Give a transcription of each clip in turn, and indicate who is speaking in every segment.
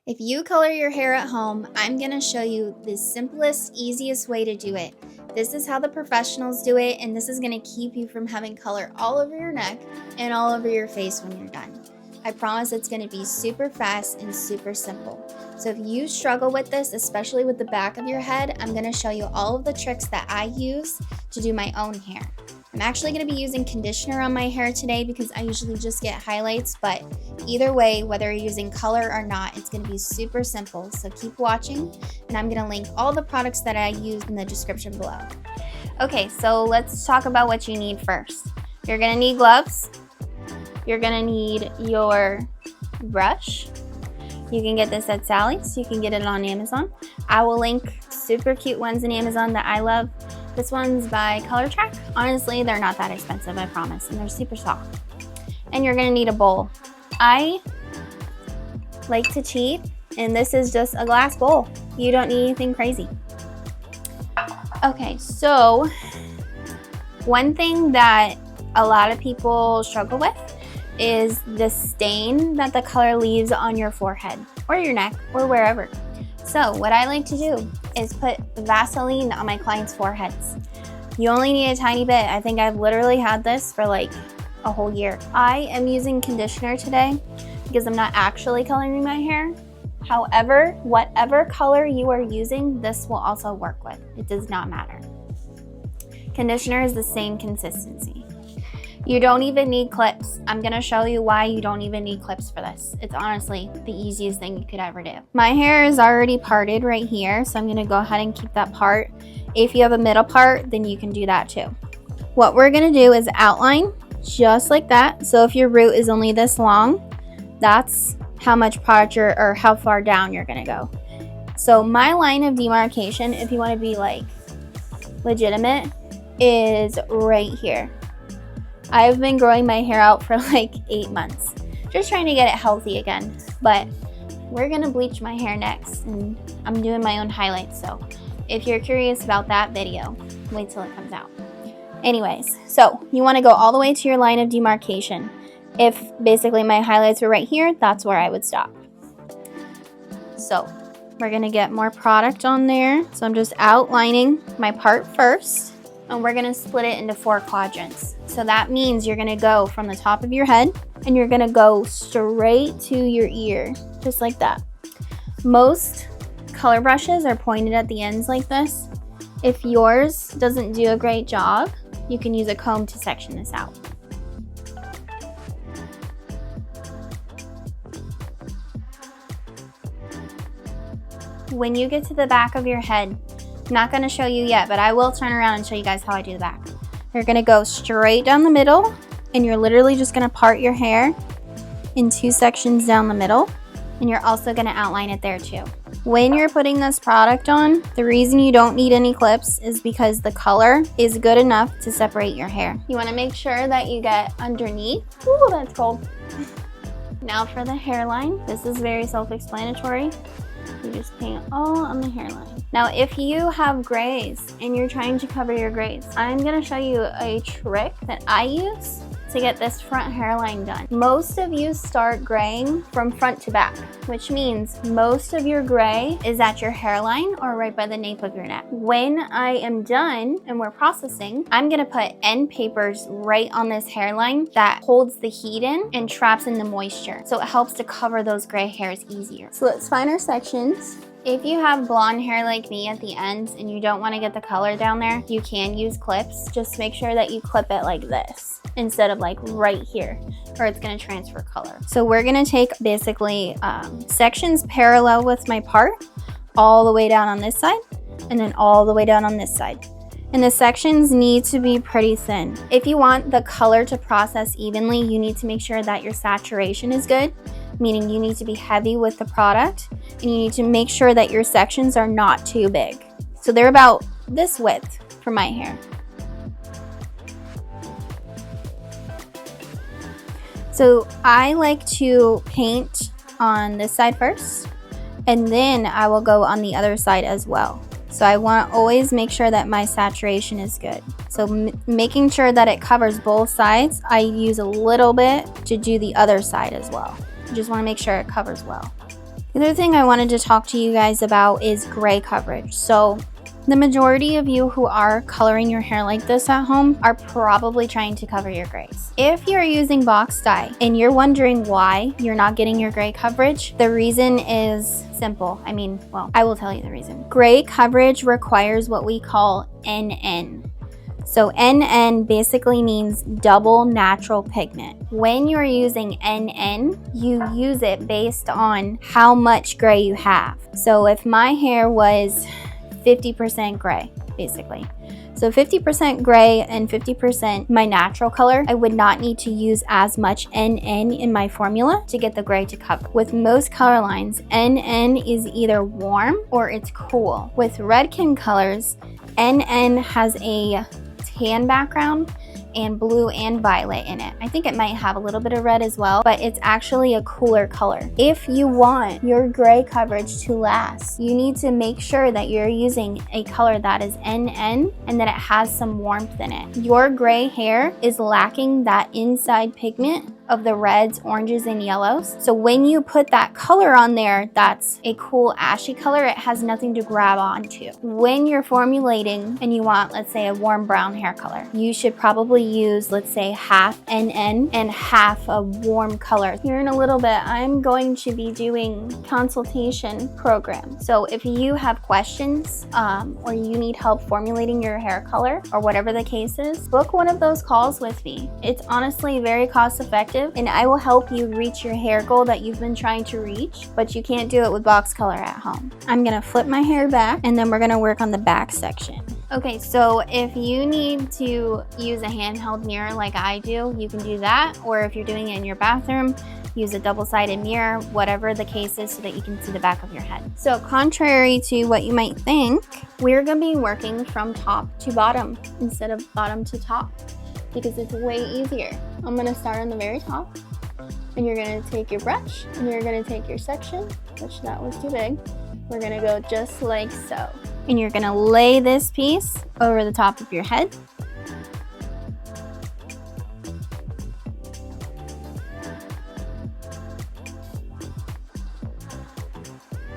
Speaker 1: If you color your hair at home, I'm going to show you the simplest, easiest way to do it. This is how the professionals do it, and this is going to keep you from having color all over your neck and all over your face when you're done. I promise it's going to be super fast and super simple. So if you struggle with this, especially with the back of your head, I'm going to show you all of the tricks that I use to do my own hair. I'm actually going to be using conditioner on my hair today because I usually just get highlights, but either way, whether you're using color or not, it's going to be super simple. So keep watching, and I'm going to link all the products that I use in the description below. Okay, so let's talk about what you need first. You're going to need gloves. You're going to need your brush. You can get this at Sally's. You can get it on Amazon. I will link super cute ones in Amazon that I love. This one's by Color Track. Honestly, they're not that expensive, I promise, and they're super soft. And you're gonna need a bowl. I like to cheat, and this is just a glass bowl. You don't need anything crazy. Okay, so one thing that a lot of people struggle with is the stain that the color leaves on your forehead or your neck or wherever. So what I like to do is put Vaseline on my clients' foreheads. You only need a tiny bit. I think I've literally had this for like a whole year. I am using conditioner today because I'm not actually coloring my hair. However, whatever color you are using, this will also work with. It does not matter. Conditioner is the same consistency. You don't even need clips. I'm gonna show you why you don't even need clips for this. It's honestly the easiest thing you could ever do. My hair is already parted right here, so I'm gonna go ahead and keep that part. If you have a middle part, then you can do that too. What we're gonna do is outline just like that. So if your root is only this long, that's how much product or how far down you're gonna go. So my line of demarcation, if you wanna be like legitimate, is right here. I've been growing my hair out for like 8 months, just trying to get it healthy again. But we're gonna bleach my hair next, and I'm doing my own highlights. So if you're curious about that video, wait till it comes out. Anyways, so you wanna go all the way to your line of demarcation. If basically my highlights were right here, that's where I would stop. So we're gonna get more product on there. So I'm just outlining my part first, and we're gonna split it into 4 quadrants. So that means you're gonna go from the top of your head and you're gonna go straight to your ear, just like that. Most color brushes are pointed at the ends like this. If yours doesn't do a great job, you can use a comb to section this out. When you get to the back of your head, I'm not gonna show you yet, but I will turn around and show you guys how I do the back. You're gonna go straight down the middle, and you're literally just gonna part your hair in 2 sections down the middle, and you're also gonna outline it there too. When you're putting this product on, the reason you don't need any clips is because the color is good enough to separate your hair. You wanna make sure that you get underneath. Ooh, that's cold. Now for the hairline, this is very self-explanatory. You just paint all on the hairline. Now, if you have grays and you're trying to cover your grays, I'm gonna show you a trick that I use to get this front hairline done. Most of you start graying from front to back, which means most of your gray is at your hairline or right by the nape of your neck. When I am done and we're processing, I'm gonna put end papers right on this hairline that holds the heat in and traps in the moisture. So it helps to cover those gray hairs easier. So let's find our sections. If you have blonde hair like me at the ends and you don't want to get the color down there, you can use clips. Just make sure that you clip it like this instead of like right here, or it's going to transfer color. So we're going to take basically sections parallel with my part all the way down on this side and then all the way down on this side. And the sections need to be pretty thin. If you want the color to process evenly, you need to make sure that your saturation is good, meaning you need to be heavy with the product, and you need to make sure that your sections are not too big. So they're about this width for my hair. So I like to paint on this side first, and then I will go on the other side as well. So I want to always make sure that my saturation is good. So making sure that it covers both sides, I use a little bit to do the other side as well. You just want to make sure it covers well. The other thing I wanted to talk to you guys about is gray coverage. So the majority of you who are coloring your hair like this at home are probably trying to cover your grays. If you're using box dye and you're wondering why you're not getting your gray coverage, the reason is simple. Well, I will tell you the reason. Gray coverage requires what we call NN. So NN basically means double natural pigment. When you're using NN, you use it based on how much gray you have. So if my hair was 50% gray, basically. So 50% gray and 50% my natural color, I would not need to use as much NN in my formula to get the gray to cover. With most color lines, NN is either warm or it's cool. With Redken colors, NN has a tan background and blue and violet in it. I think it might have a little bit of red as well, but it's actually a cooler color. If you want your gray coverage to last, you need to make sure that you're using a color that is NN and that it has some warmth in it. Your gray hair is lacking that inside pigment of the reds, oranges, and yellows. So when you put that color on there, that's a cool ashy color, it has nothing to grab onto. When you're formulating and you want, let's say, a warm brown hair color, you should probably use, let's say, half NN and half a warm color. Here in a little bit, I'm going to be doing consultation program. So if you have questions or you need help formulating your hair color or whatever the case is, book one of those calls with me. It's honestly very cost effective, and I will help you reach your hair goal that you've been trying to reach, but you can't do it with box color at home. I'm gonna flip my hair back and then we're gonna work on the back section. Okay, so if you need to use a handheld mirror like I do, you can do that. Or if you're doing it in your bathroom, use a double-sided mirror, whatever the case is, so that you can see the back of your head. So contrary to what you might think, we're gonna be working from top to bottom instead of bottom to top, because it's way easier. I'm gonna start on the very top, and you're gonna take your brush, and you're gonna take your section, which that was too big. We're gonna go just like so. And you're gonna lay this piece over the top of your head.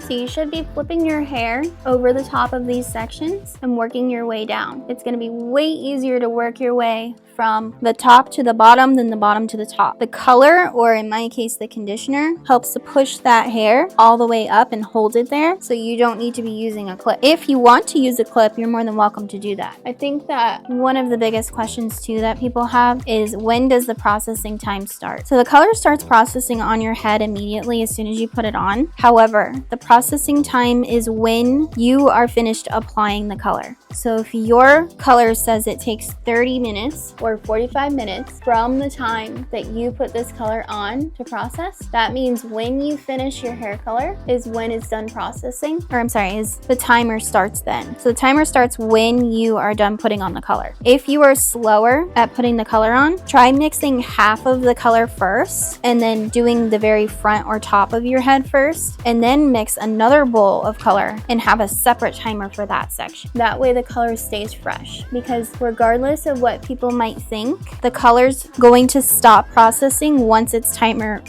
Speaker 1: So you should be flipping your hair over the top of these sections and working your way down. It's gonna be way easier to work your way from the top to the bottom than the bottom to the top. The color, or in my case the conditioner, helps to push that hair all the way up and hold it there, so you don't need to be using a clip. If you want to use a clip, you're more than welcome to do that. I think that one of the biggest questions too that people have is, when does the processing time start? So the color starts processing on your head immediately as soon as you put it on. However, the processing time is when you are finished applying the color. So if your color says it takes 30 minutes or 45 minutes from the time that you put this color on to process, that means when you finish your hair color is when it's done processing, or I'm sorry, is the timer starts then. So the timer starts when you are done putting on the color. If you are slower at putting the color on, try mixing half of the color first and then doing the very front or top of your head first, and then mix another bowl of color and have a separate timer for that section. That way the color stays fresh, because regardless of what people might think, the color's going to stop processing once its timer,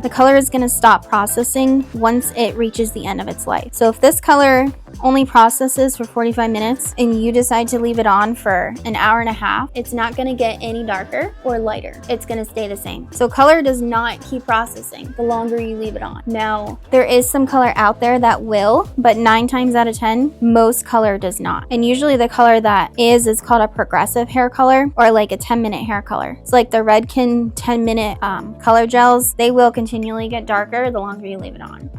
Speaker 1: the color is going to stop processing once it reaches the end of its life. So if this color only processes for 45 minutes and you decide to leave it on for an hour and a half, it's not going to get any darker or lighter. It's going to stay the same. So color does not keep processing the longer you leave it on. Now, there is some color out there that will, but 9 times out of 10, most color does not. And usually the color that is called a progressive hair color, or like a 10-minute hair color. It's like the Redken 10-minute color gels. They will continually get darker the longer you leave it on.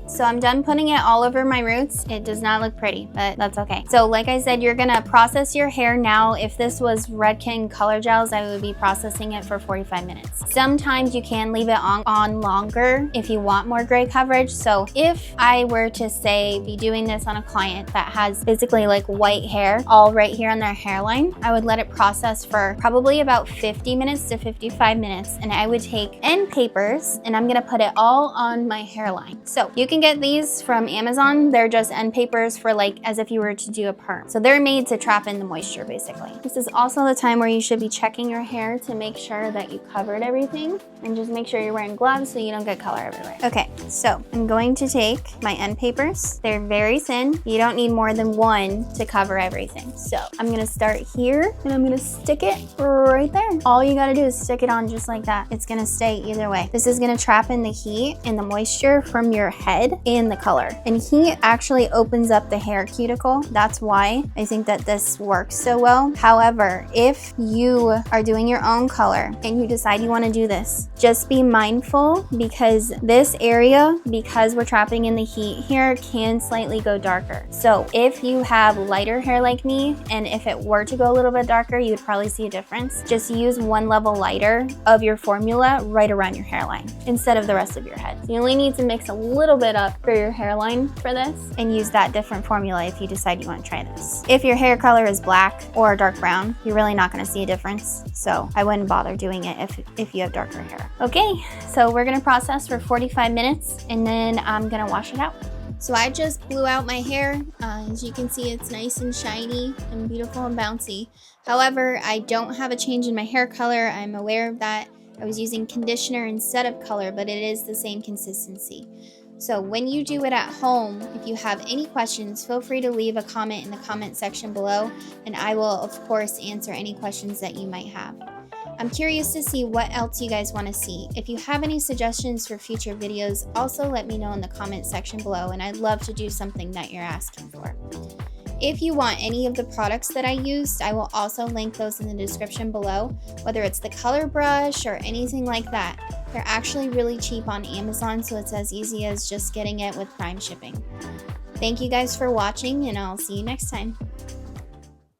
Speaker 1: So I'm done putting it all over my roots. It does not look pretty, but that's okay. So like I said, you're gonna process your hair now. If this was Redken color gels, I would be processing it for 45 minutes. Sometimes you can leave it on longer if you want more gray coverage. So if I were to say be doing this on a client that has basically like white hair all right here on their hairline, I would let it process for probably about 50 minutes to 55 minutes. And I would take end papers and I'm gonna put it all on my hairline. So you can get these from Amazon. They're just end papers for like as if you were to do a perm. So they're made to trap in the moisture basically. This is also the time where you should be checking your hair to make sure that you covered everything, and just make sure you're wearing gloves so you don't get color everywhere. Okay, so I'm going to take my end papers. They're very thin. You don't need more than one to cover everything. So I'm gonna start here and I'm gonna stick it right there. All you gotta do is stick it on just like that. It's gonna stay either way. This is gonna trap in the heat and the moisture from your head and the color. And heat actually opens up the hair cuticle. That's why I think that this works so well. However, if you are doing your own color and you decide you wanna do this, just be mindful because this area, because we're trapping in the heat here, can slightly go darker. So if you have lighter hair like me, and if it were to go a little bit darker, you would probably see a difference. Just use one level lighter of your formula right around your hairline instead of the rest of your head. So you only need to mix a little bit up for your hairline for this and use that different formula if you decide you want to try this. If your hair color is black or dark brown, you're really not going to see a difference. So I wouldn't bother doing it if you have darker hair. Okay, so we're going to process for 45 minutes and then I'm going to wash it out. So I just blew out my hair. As you can see, it's nice and shiny and beautiful and bouncy. However, I don't have a change in my hair color. I'm aware of that. I was using conditioner instead of color, but it is the same consistency. So when you do it at home, if you have any questions, feel free to leave a comment in the comment section below, and I will, of course, answer any questions that you might have. I'm curious to see what else you guys want to see. If you have any suggestions for future videos, also let me know in the comment section below, and I'd love to do something that you're asking for. If you want any of the products that I used, I will also link those in the description below, whether it's the color brush or anything like that. They're actually really cheap on Amazon, so it's as easy as just getting it with Prime shipping. Thank you guys for watching, and I'll see you next time.